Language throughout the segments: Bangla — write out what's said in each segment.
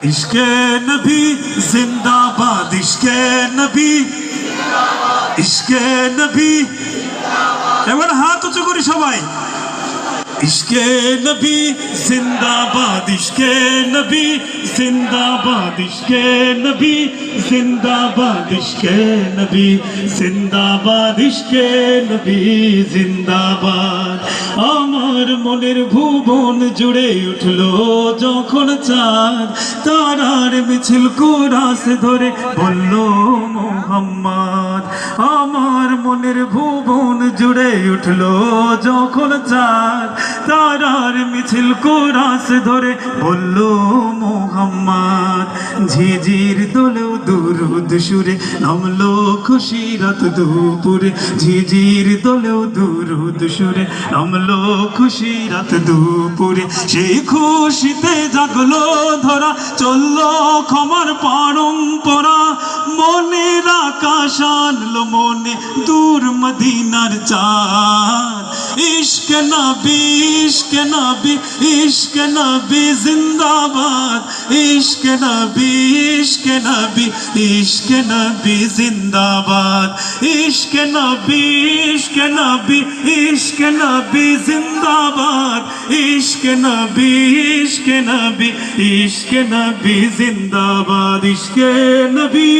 इश्के नबी जिंदाबाद, इश्के नबी, इश्के नबी। এবার হাত উঁচু করি সবাই। इश्के नबी जिंदाबाद, इश्के नबी जिंदाबाद, इश्के नबी जिंदाबाद, इश्के नबी जिंदाबाद, इश्के नबी जिंदाबाद। আমার মনের ভুবন জুড়ে উঠলো যখন চাঁদ, তারার মিছিল কুরাস ধরে বলল মোহাম্মদ। আমার মনের ভুবন জুড়ে উঠলো যখন চাঁদ, তারার মিছিল কুরাস ধরে বলল মোহাম্মদ। ঝিঝির দোলেও দুরুদ সুরে নামলো খুশি রাত দুপুরে, ঝিঝির দোলেও দুরুদ সুরে নামলো খুশি রাত দুপুরে। সেই খুশিতে জাগলো ধরা, চললো ক্ষমার পরম্পরা। মনের আকাশ আনলো মনে দূর মদিনার চাঁদ। ইশকে নবী, ইশকে নবী, ইশকে নবী জিন্দাবাদ, ইশকে নবী, ইশকে নবী, ইশকে নবী জিন্দাবাদ, ইশকে নবী, ইশকে নবী, ইশকে নবী জিন্দাবাদ, ইশকে নবী, ইশকে নবী, ইশকে নবী জিন্দাবাদ, ইশকে নবী,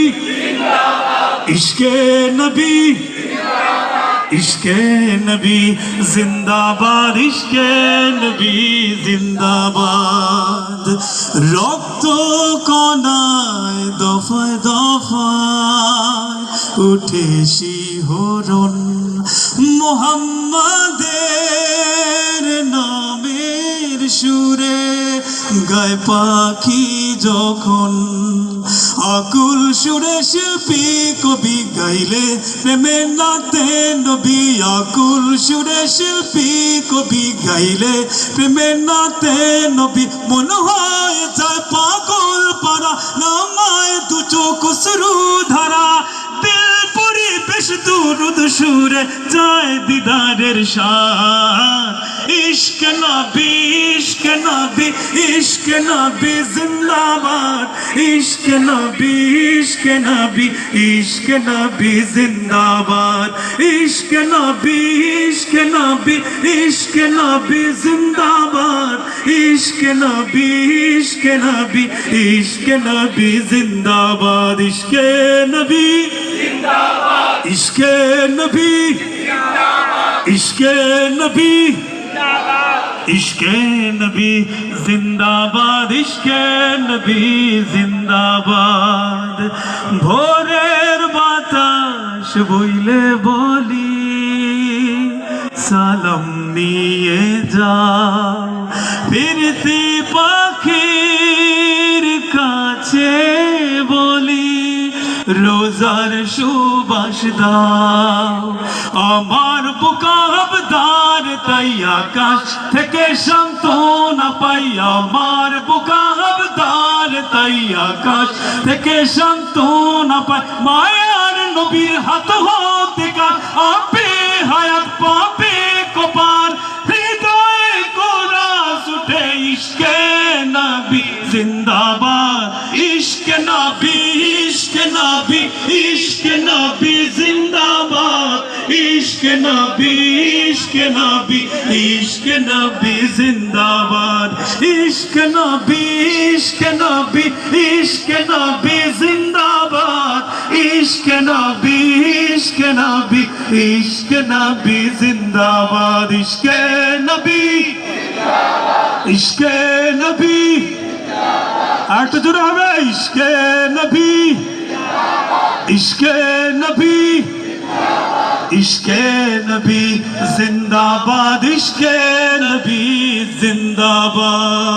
ইশকে নবী, इश्के नबी जिंदाबाद, इश्के नबी जिंदाबाद। रक्त कणाय दफाय दफाय उठे শিহরণ, মুহাম্মাদের নামের সুরে গায় পাখি যখন। আকুল সুরে শিল্পী কবি গাইলে প্রেমের নাতে নবী, আকুল সুরে শিল্পী কবি গাইলে প্রেমের নাতে নবী। মন হয় যায় পাগল পারা, নামায় দু চোখ অশ্রু ধারা। দিল পরিবেশ দুরুদ সুরে যায় দিদারের সাথ। ইশকে নবী, ইশকে নবী, ইশকে নবী জিন্দাবাদ, ইশকে নবী, ইশকে নবী, ইশকে নবী জিন্দাবাদ, ইশকে নবী, ইশকে নবী, ইশকে নবী জিন্দাবাদ, ইশকে নবী, ইশকে নবী, ইশকে নবী জিন্দাবাদ, ইশকে নবী জিন্দাবাদ, ইশকে নবী জিন্দাবাদ, ইশকে নবী इश्के नबी जिंदाबाद, इश्के नबी जिंदाबाद। भोरेर बातास বইলে বলি সালাম নিয়ে যাও, ফিরতি পাখির কাছে বলি রোজার সুবাস দাও। আমার বুকা আবদার তাই আকাশ থেকে সান্ত্বনা পাই, আমার বুকা আবদার তাই আকাশ থেকে সান্ত্বনা পাই। মায়ার নবীর হাত হতে কার, আপে হায়াত পাপে কপার, হৃদয়ে কোরাস উঠে ইশকে নবী জিন্দাবাদ, ইশকে নবী, ইশকে নবী, ইশকে নবী জিন্দাবাদ, ইশকে নবী, ইশকে নবী, ইশকে নবী জিন্দাবাদ, ইশকে নবী, ইশকে নবী, ইশকে নবী জিন্দাবাদ, ইশকে নবী, ইশকে নবী, ইশকে নবী জিন্দাবাদ, ইশকে নবী, ইশকে নবী। আর তো জোরে হবে, ইশকে নবী, ইশকে নবী, ইশকে নবী জিন্দাবাদ, ইশকে নবী জিন্দাবাদ।